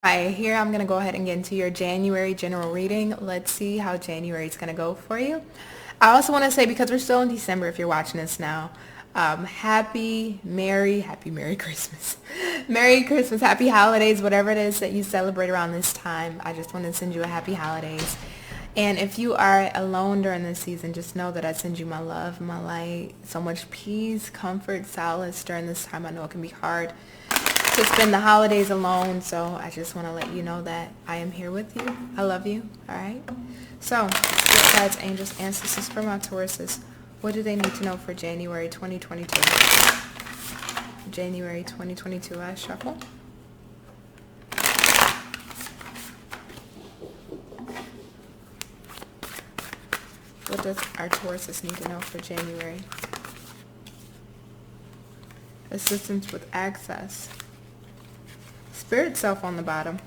Hi, here I'm going to go ahead and get into your January general reading. Let's see how January is going to go for you. I also want to say, because we're still in December, if you're watching this now, happy Merry Christmas. Merry Christmas, happy holidays, whatever it is that you celebrate around this time. I just want to send you a happy holidays. And if you are alone during this season, just know that I send you my love, my light, so much peace, comfort, solace during this time. I know it can be hard to spend the holidays alone, so I just want to let you know that I am here with you. I love you, all right? So, spirit guides, angels, ancestors for my Tauruses, what do they need to know for January 2022? January 2022, I shuffle. What does our Tauruses need to know for January? Assistance with access. Spirit self on the bottom.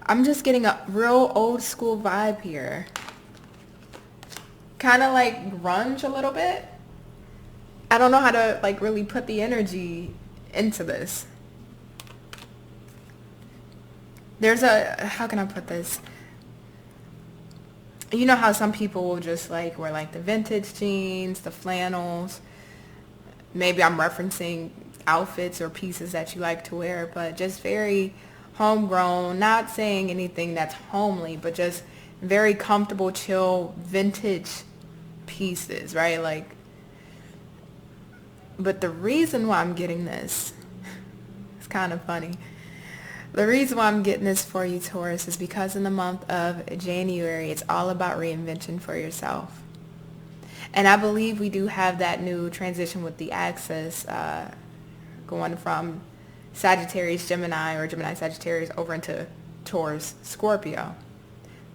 I'm just getting a real old school vibe here. Kind of like grunge a little bit. I don't know how to like really put the energy into this. There's how can I put this? You know how some people will just like wear like the vintage jeans, the flannels. Maybe I'm referencing outfits or pieces that you like to wear, but just very homegrown, not saying anything that's homely, but just very comfortable, chill, vintage pieces, right? Like, but the reason why I'm getting this, it's kind of funny. The reason why I'm getting this for you, Taurus, is because in the month of January, it's all about reinvention for yourself. And I believe we do have that new transition with the axis going from Sagittarius, Gemini, or Gemini, Sagittarius over into Taurus, Scorpio.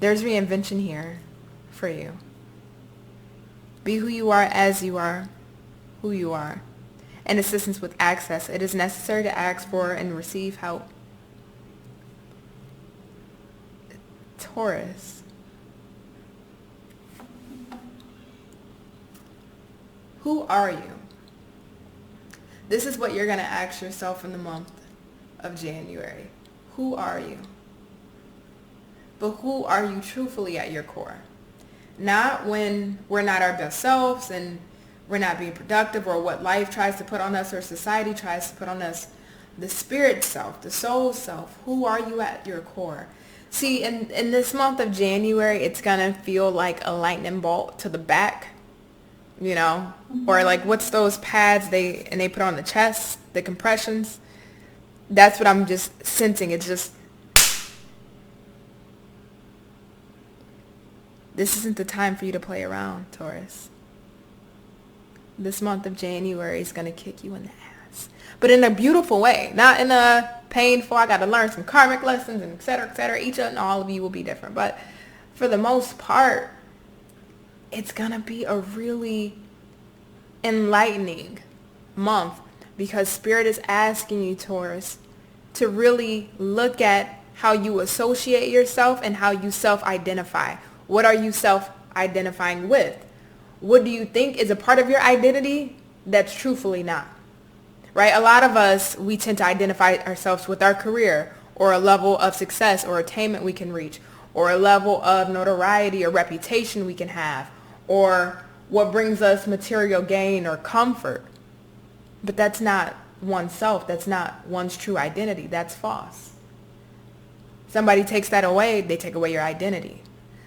There's reinvention here for you. Be who you are as you are, who you are. And assistance with access. It is necessary to ask for and receive help. Taurus. Who are you? This is what you're going to ask yourself in the month of January. Who are you? But who are you truthfully at your core? Not when we're not our best selves and we're not being productive, or what life tries to put on us or society tries to put on us. The spirit self, the soul self. Who are you at your core? See, in this month of January, it's going to feel like a lightning bolt to the back. You know, or like what's those pads they put on the chest, the compressions? That's what I'm just sensing. It's just, this isn't the time for you to play around, Taurus. This month of January is going to kick you in the ass, but in a beautiful way, not in a painful, I got to learn some karmic lessons and et cetera, et cetera. Each and all of you will be different, but for the most part, it's going to be a really enlightening month, because Spirit is asking you, Taurus, to really look at how you associate yourself and how you self-identify. What are you self-identifying with? What do you think is a part of your identity that's truthfully not? Right? A lot of us, we tend to identify ourselves with our career, or a level of success or attainment we can reach, or a level of notoriety or reputation we can have, or what brings us material gain or comfort. But that's not oneself. That's not one's true identity. That's false. Somebody takes that away, they take away your identity.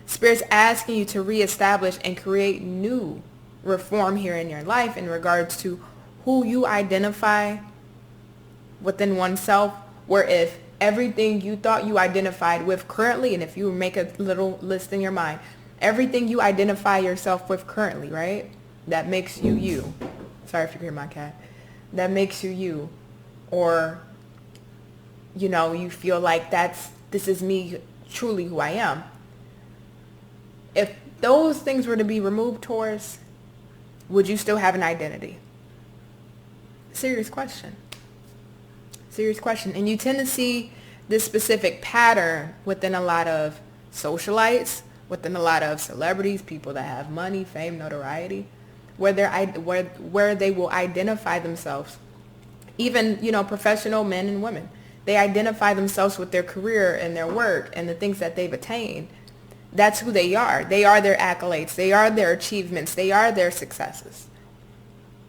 Spirit's asking you to reestablish and create new reform here in your life in regards to who you identify within oneself, where if everything you thought you identified with currently, and if you make a little list in your mind, everything you identify yourself with currently, right? That makes you you. Sorry if you hear my cat. That makes you you. Or, you know, you feel like this is me, truly who I am. If those things were to be removed, Taurus, would you still have an identity? Serious question. Serious question. And you tend to see this specific pattern within a lot of socialites, within a lot of celebrities, people that have money, fame, notoriety, where they will identify themselves Even, professional men and women. They identify themselves with their career and their work and the things that they've attained. That's who they are. They are their accolades. They are their achievements. They are their successes.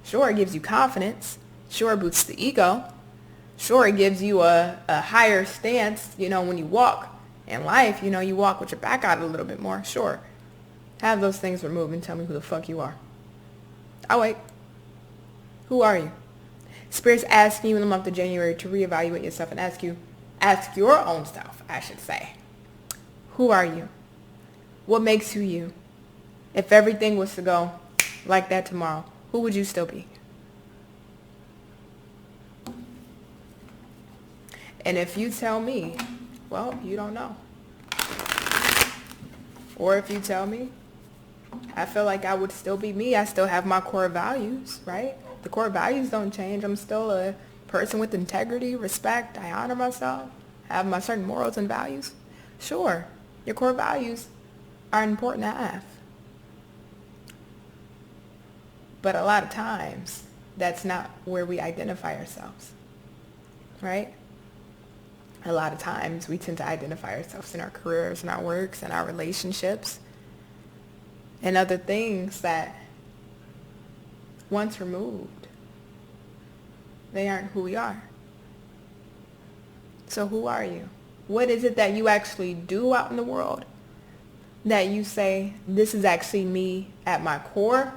Sure, it gives you confidence. Sure, it boosts the ego. Sure, it gives you a higher stance, when you walk in life, you walk with your back out a little bit more. Sure. Have those things removed and tell me who the fuck you are. I'll wait. Who are you? Spirit's asking you in the month of January to reevaluate yourself and ask your own self, I should say. Who are you? What makes you you? If everything was to go like that tomorrow, who would you still be? And if you tell me, well, you don't know. Or if you tell me, I feel like I would still be me. I still have my core values, right? The core values don't change. I'm still a person with integrity, respect. I honor myself. I have my certain morals and values. Sure, your core values are important to have. But a lot of times, that's not where we identify ourselves, right? A lot of times, we tend to identify ourselves in our careers, in our works, in our relationships, and other things that, once removed, they aren't who we are. So who are you? What is it that you actually do out in the world that you say, this is actually me at my core,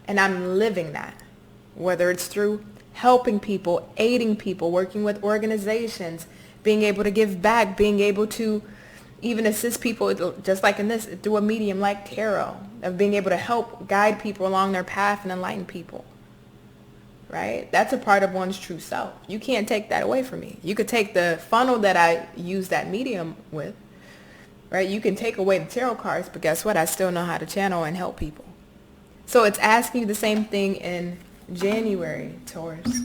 and I'm living that? Whether it's through helping people, aiding people, working with organizations, being able to give back, being able to even assist people, just like in this, through a medium like tarot, of being able to help guide people along their path and enlighten people, right? That's a part of one's true self. You can't take that away from me. You could take the funnel that I use that medium with, right? You can take away the tarot cards, but guess what? I still know how to channel and help people. So it's asking you the same thing in January, Taurus.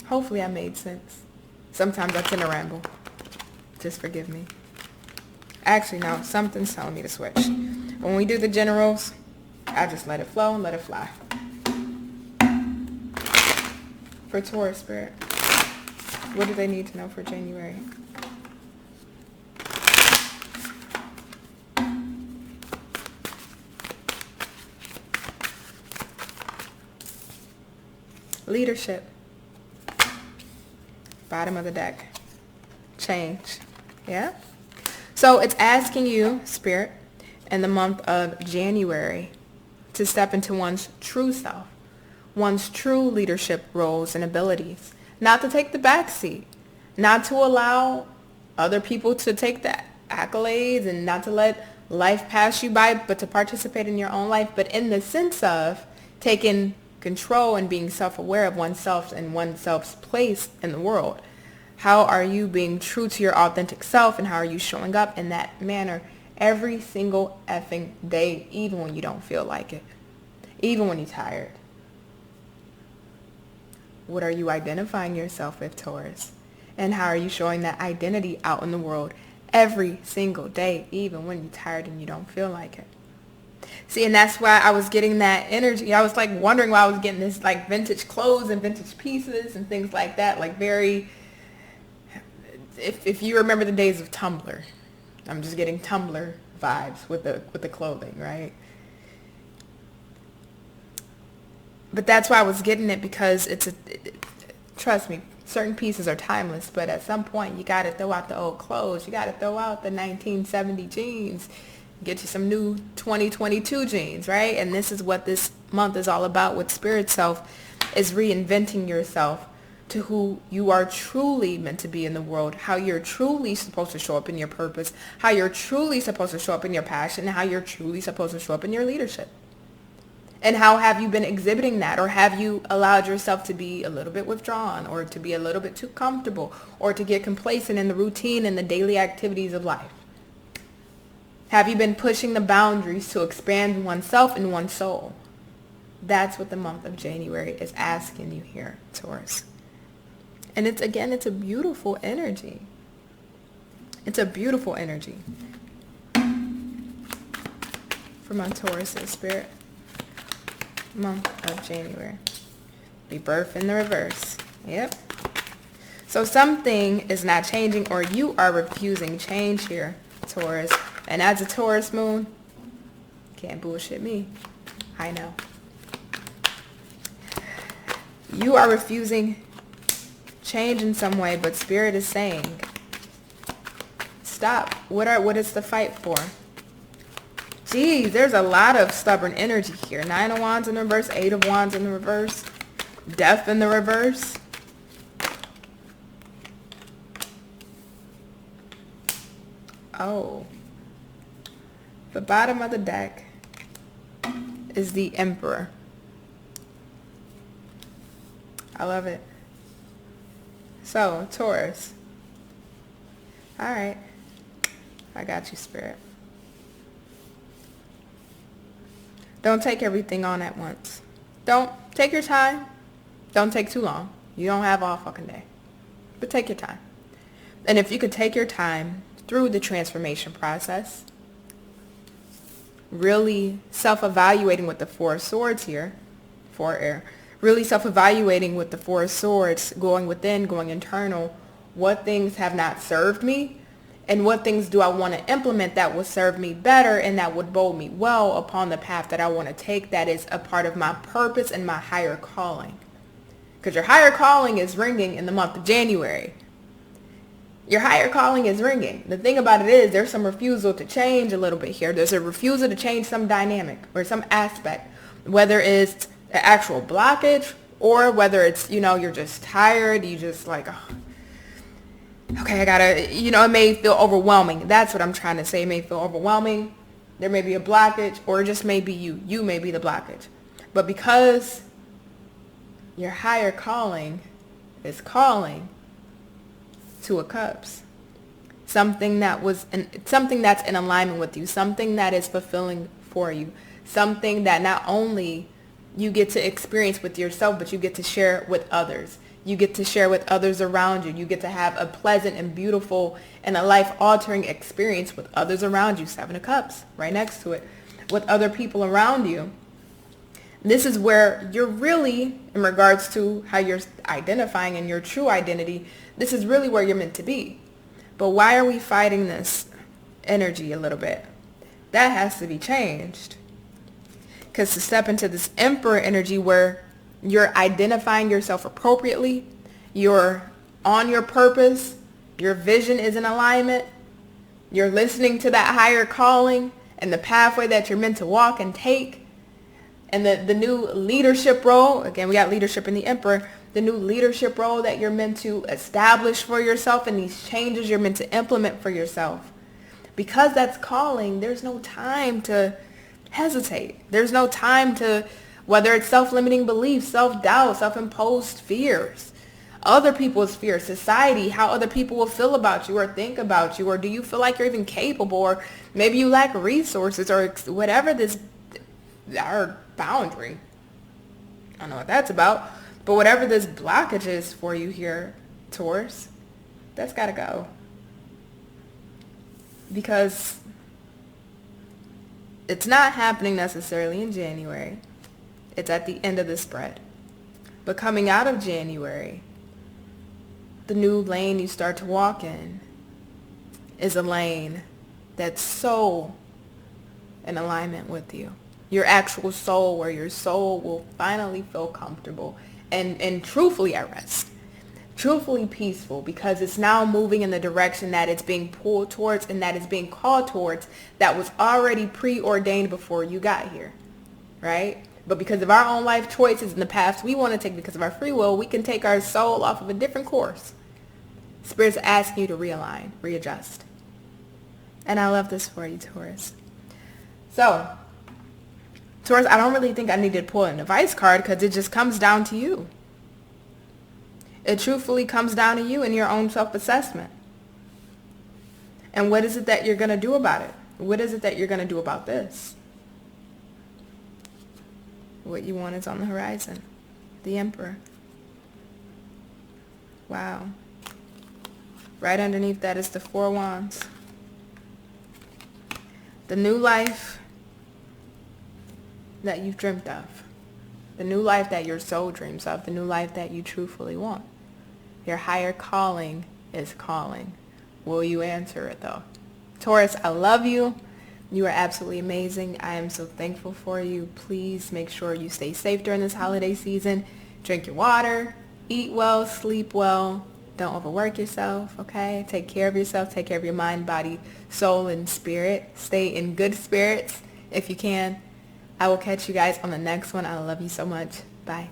Hopefully I made sense. Sometimes I tend to ramble. Just forgive me. Actually, no, something's telling me to switch. When we do the generals, I just let it flow and let it fly. For Taurus Spirit, what do they need to know for January? Leadership. Bottom of the deck. Change. Yeah? So it's asking you, Spirit, in the month of January to step into one's true self, one's true leadership roles and abilities. Not to take the back seat. Not to allow other people to take the accolades and not to let life pass you by, but to participate in your own life, but in the sense of taking control and being self-aware of oneself and oneself's place in the world. How are you being true to your authentic self, and how are you showing up in that manner every single effing day, even when you don't feel like it, even when you're tired? What are you identifying yourself with, Taurus? And how are you showing that identity out in the world every single day, even when you're tired and you don't feel like it? See, and that's why I was getting that energy. I was like wondering why I was getting this like vintage clothes and vintage pieces and things like that, like very, if you remember the days of Tumblr, I'm just getting Tumblr vibes with the clothing, right? But that's why I was getting it, because trust me, certain pieces are timeless, but at some point you got to throw out the old clothes. You got to throw out the 1970 jeans. Get you some new 2022 jeans, right? And this is what this month is all about with Spirit Self, is reinventing yourself to who you are truly meant to be in the world, how you're truly supposed to show up in your purpose, how you're truly supposed to show up in your passion, and how you're truly supposed to show up in your leadership. And how have you been exhibiting that? Or have you allowed yourself to be a little bit withdrawn, or to be a little bit too comfortable, or to get complacent in the routine and the daily activities of life? Have you been pushing the boundaries to expand oneself and one's soul? That's what the month of January is asking you here, Taurus. And it's a beautiful energy. It's a beautiful energy for my Taurus Spirit. Month of January. Rebirth in the reverse. Yep. So something is not changing, or you are refusing change here, Taurus. And as a Taurus moon, can't bullshit me. I know. You are refusing change in some way, but Spirit is saying, stop. What is the fight for? Geez, there's a lot of stubborn energy here. 9 of Wands in the reverse, 8 of Wands in the reverse, Death in the reverse. Oh. The bottom of the deck is the Emperor. I love it. So, Taurus. Alright. I got you, Spirit. Don't take everything on at once. Don't take your time. Don't take too long. You don't have all fucking day. But take your time. And if you could take your time through the transformation process, really self-evaluating with the Four of Swords here, for air, really self-evaluating with the Four of Swords, going within, going internal, what things have not served me, and what things do I want to implement that will serve me better and that would mold me well upon the path that I want to take, that is a part of my purpose and my higher calling. Because your higher calling is ringing in the month of January. Your higher calling is ringing. The thing about it is there's some refusal to change a little bit here. There's a refusal to change some dynamic or some aspect, whether it's an actual blockage or whether it's, you're just tired. You just like, oh, okay, I gotta, it may feel overwhelming. That's what I'm trying to say. It may feel overwhelming. There may be a blockage, or it just may be you. You may be the blockage. But because your higher calling is calling Two of Cups, something that's in alignment with you, something that is fulfilling for you, something that not only you get to experience with yourself, but you get to share with others. You get to share with others around you. You get to have a pleasant and beautiful and a life-altering experience with others around you. 7 of Cups, right next to it, with other people around you. This is where you're really, in regards to how you're identifying and your true identity, this is really where you're meant to be. But why are we fighting this energy a little bit? That has to be changed. Because to step into this Emperor energy where you're identifying yourself appropriately, you're on your purpose, your vision is in alignment, you're listening to that higher calling and the pathway that you're meant to walk and take, and the new leadership role, again, we got leadership in the Emperor, the new leadership role that you're meant to establish for yourself and these changes you're meant to implement for yourself. Because that's calling, there's no time to hesitate. There's no time to, whether it's self-limiting beliefs, self-doubt, self-imposed fears, other people's fears, society, how other people will feel about you or think about you, or do you feel like you're even capable, or maybe you lack resources, or whatever this, our boundary. I don't know what that's about, but whatever this blockage is for you here, Taurus, that's got to go. Because it's not happening necessarily in January. It's at the end of the spread. But coming out of January, the new lane you start to walk in is a lane that's so in alignment with you. Your actual soul, where your soul will finally feel comfortable and truthfully at rest. Truthfully peaceful, because it's now moving in the direction that it's being pulled towards and that it's being called towards, that was already preordained before you got here, right? But because of our own life choices and the paths we want to take, because of our free will, we can take our soul off of a different course. Spirit's asking you to realign, readjust. And I love this for you, Taurus. So, Taurus, I don't really think I need to pull an advice card, because it just comes down to you. It truthfully comes down to you and your own self-assessment. And what is it that you're going to do about it? What is it that you're going to do about this? What you want is on the horizon. The Emperor. Wow. Right underneath that is the 4 Wands. The new life that you've dreamt of. the new life that your soul dreams of, the new life that you truthfully want. Your higher calling is calling. Will you answer it though? Taurus, I love you. You are absolutely amazing. I am so thankful for you. Please make sure you stay safe during this holiday season. Drink your water, eat well, sleep well. Don't overwork yourself, okay? Take care of yourself. Take care of your mind, body, soul, and spirit. Stay in good spirits if you can. I will catch you guys on the next one. I love you so much. Bye.